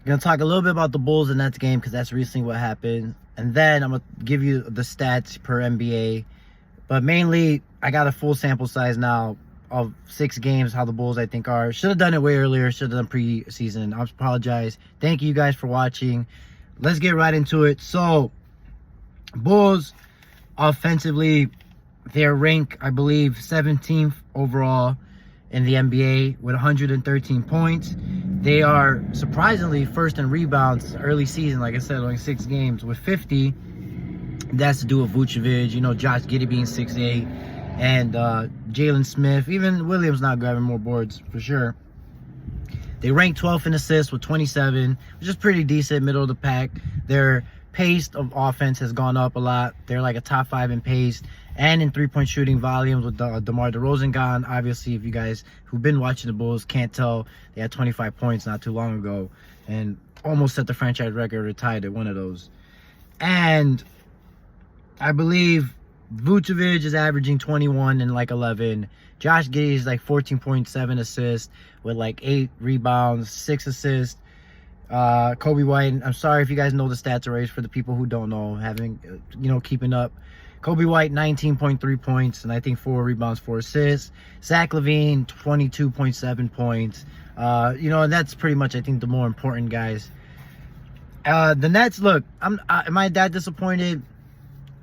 Gonna talk a little bit about the Bulls and Nets game because that's recently what happened, and then I'm gonna give you the stats per NBA. But mainly, I got a full sample size now of 6 games. How the Bulls I think are. Should have done it way earlier. Should have done preseason. I apologize. Thank you guys for watching. Let's get right into it. So, Bulls offensively, they're ranked, I believe, 17th overall in the NBA with 113 points. They are surprisingly first in rebounds early season, like I said, only 6 games with 50. That's to do with Vucevic, you know, Josh Giddey being 6'8", and Jalen Smith. Even Williams not grabbing more boards for sure. They rank 12th in assists with 27, which is pretty decent, middle of the pack. Their pace of offense has gone up a lot. They're like a top 5 in pace and in three-point shooting volumes with DeMar DeRozan gone. Obviously, if you guys who've been watching the Bulls can't tell, they had 25 points not too long ago and almost set the franchise record or tied at one of those. And I believe Vucevic is averaging 21 and like 11. Josh Giddey is like 14.7 assists with like 8 rebounds, 6 assists. Coby White, I'm sorry if you guys know the stats already, for the people who don't know, keeping up. Coby White, 19.3 points, and I think 4 rebounds, 4 assists. Zach LaVine, 22.7 points. And that's pretty much, I think, the more important guys. The Nets, look, am I that disappointed?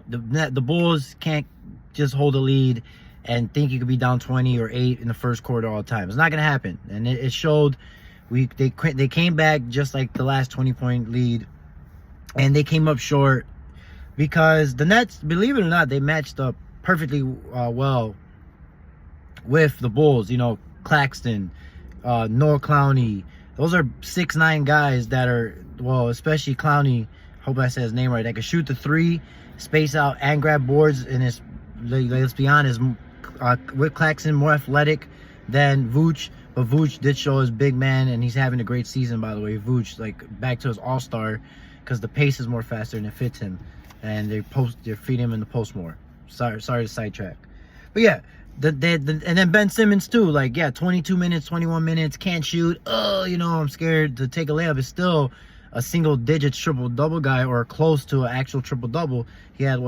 The Bulls can't just hold a lead and think you could be down 20 or 8 in the first quarter all the time. It's not going to happen. And it showed. They came back just like the last 20-point lead, and they came up short because the Nets, believe it or not, they matched up perfectly well with the Bulls. You know, Claxton, Noah Clowney. Those are 6'9" guys that are, well, especially Clowney. Hope I said his name right. That can shoot the 3, space out, and grab boards. And let's be honest, with Claxton more athletic than Vooch. But Vooch did show his big man, and he's having a great season, by the way. Vooch, like, back to his all-star, because the pace is more faster and it fits him. And they feed him in the post more. Sorry to sidetrack. But yeah, and then Ben Simmons too. Like, yeah, 22 minutes, 21 minutes, can't shoot. I'm scared to take a layup. It's still a single-digit triple-double guy, or close to an actual triple-double. He had,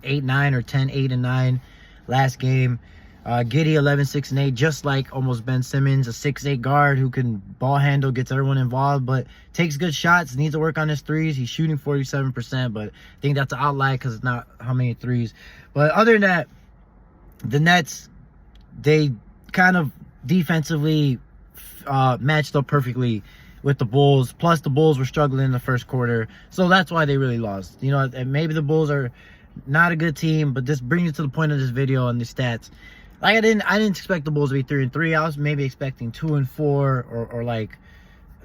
8, 9, or 10, 8, and 9 last game. Giddey, 11, 6, and 8, just like almost Ben Simmons, a 6'8" guard who can ball handle, gets everyone involved, but takes good shots, needs to work on his threes. He's shooting 47%, but I think that's an outlier because it's not how many threes. But other than that, the Nets, they kind of defensively matched up perfectly with the Bulls. Plus, the Bulls were struggling in the first quarter, so that's why they really lost. You know, and maybe the Bulls are not a good team, but this brings you to the point of this video and the stats. Like, I didn't expect the Bulls to be 3-3. I was maybe expecting 2-4 or like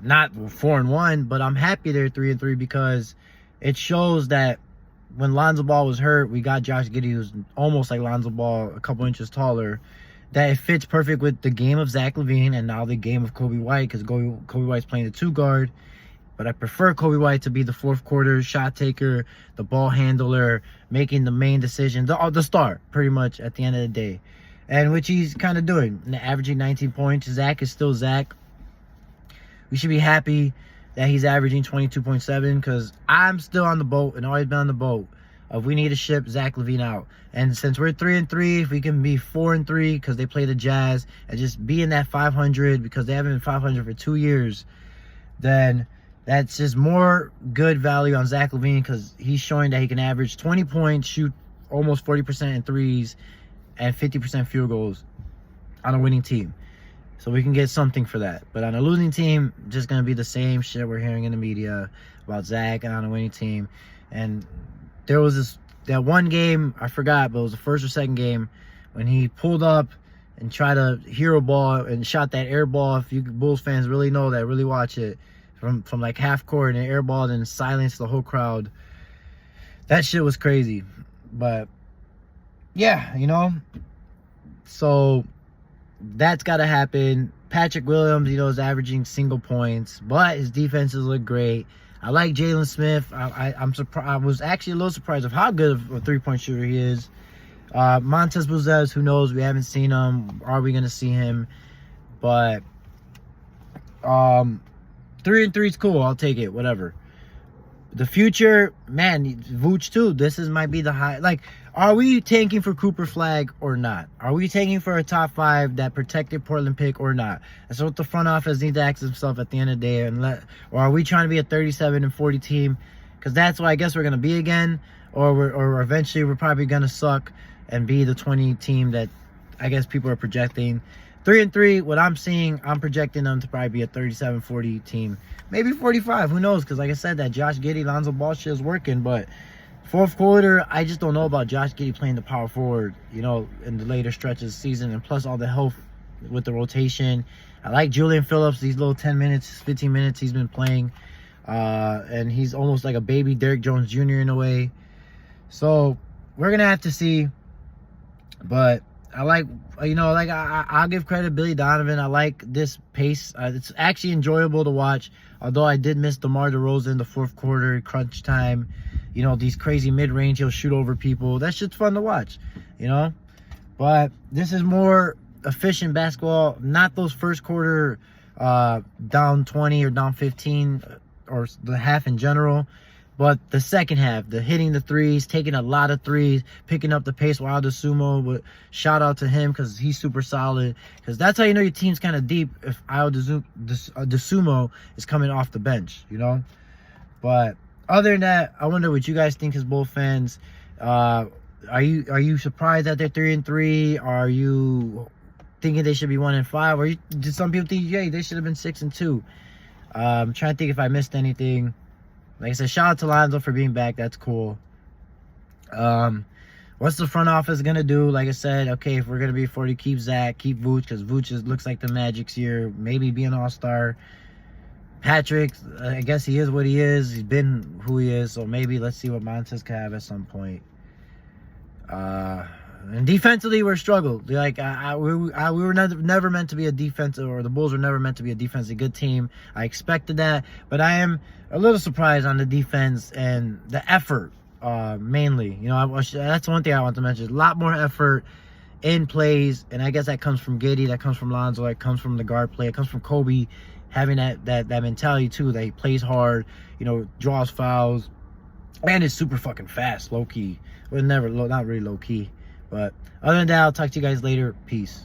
not 4-1, but I'm happy they're 3-3 because it shows that when Lonzo Ball was hurt, we got Josh Giddey, who's almost like Lonzo Ball, a couple inches taller. That it fits perfect with the game of Zach LaVine and now the game of Coby White, because Coby White's playing the 2 guard. But I prefer Coby White to be the fourth quarter shot taker, the ball handler, making the main decision, the star, pretty much, at the end of the day. And which he's kind of doing, averaging 19 points. Zach is still Zach. We should be happy that he's averaging 22.7 because I'm still on the boat and always been on the boat of we need to ship Zach LaVine out. And since we're 3-3, if we can be 4-3 because they play the Jazz and just be in that 500 because they haven't been 500 for 2 years, then that's just more good value on Zach LaVine because he's showing that he can average 20 points, shoot almost 40% in threes, and 50% field goals on a winning team. So we can get something for that. But on a losing team, just going to be the same shit we're hearing in the media about Zach, and on a winning team. And there was that one game, I forgot, but it was the first or second game, when he pulled up and tried to hero ball and shot that air ball. If you Bulls fans really know that, really watch it, from like half court and air ball and silenced the whole crowd. That shit was crazy. But yeah, so that's got to happen. Patrick Williams, is averaging single points, but his defenses look great. I like Jalen Smith. I'm surprised. I was actually a little surprised of how good of a three-point shooter he is. Montez Buzzez, who knows? We haven't seen him. Are we going to see him? But 3-3 is cool. I'll take it. Whatever. The future, man, Vooch too. Might be the high. Like, are we tanking for Cooper Flag or not? Are we tanking for a top 5 that protected Portland pick or not? That's what the front office needs to ask themselves at the end of the day. Or are we trying to be a 37-40 team? Because that's what I guess we're gonna be again. Or eventually we're probably gonna suck and be the 20 team that I guess people are projecting. 3-3, what I'm seeing, I'm projecting them to probably be a 37-40 team. Maybe 45, who knows? Because like I said, that Josh Giddey, Lonzo Ball shit is working. But fourth quarter, I just don't know about Josh Giddey playing the power forward, you know, in the later stretches of the season. And plus all the health with the rotation. I like Julian Phillips, these little 10 minutes, 15 minutes he's been playing. And he's almost like a baby Derrick Jones Jr. in a way. So we're going to have to see. But I like, you know, like I'll give credit to Billy Donovan. I like this pace. It's actually enjoyable to watch. Although I did miss DeMar DeRozan in the fourth quarter, crunch time. You know, these crazy mid-range, he'll shoot over people. That shit's fun to watch, you know. But this is more efficient basketball. Not those first quarter down 20 or down 15 or the half in general. But the second half, the hitting the threes, taking a lot of threes, picking up the pace while the Sumo. But shout out to him because he's super solid. Because that's how you know your team's kind of deep if Ayo Dosunmu is coming off the bench, you know. But other than that, I wonder what you guys think as Bull fans. Are you surprised that they're 3-3? Are you thinking they should be 1-5? Or did some people think, yeah, they should have been 6-2? I'm trying to think if I missed anything. Like I said, shout out to Lonzo for being back. That's cool. What's the front office going to do? Like I said, okay, if we're going to be 40, keep Zach, keep Vooch, because Vooch looks like the Magic's here. Maybe be an all-star. Patrick, I guess he is what he is. He's been who he is. So maybe let's see what Montes can have at some point. And defensively, we're struggled. Like we were never meant to be a defensive, or the Bulls were never meant to be a defensively good team. I expected that, but I am a little surprised on the defense and the effort, mainly. You know, that's one thing I want to mention. A lot more effort in plays, and I guess that comes from Giddey, that comes from Lonzo, that comes from the guard play, it comes from Kobe having that mentality too, that he plays hard, you know, draws fouls, and is super fucking fast, low key. Well, not really low key. But other than that, I'll talk to you guys later. Peace.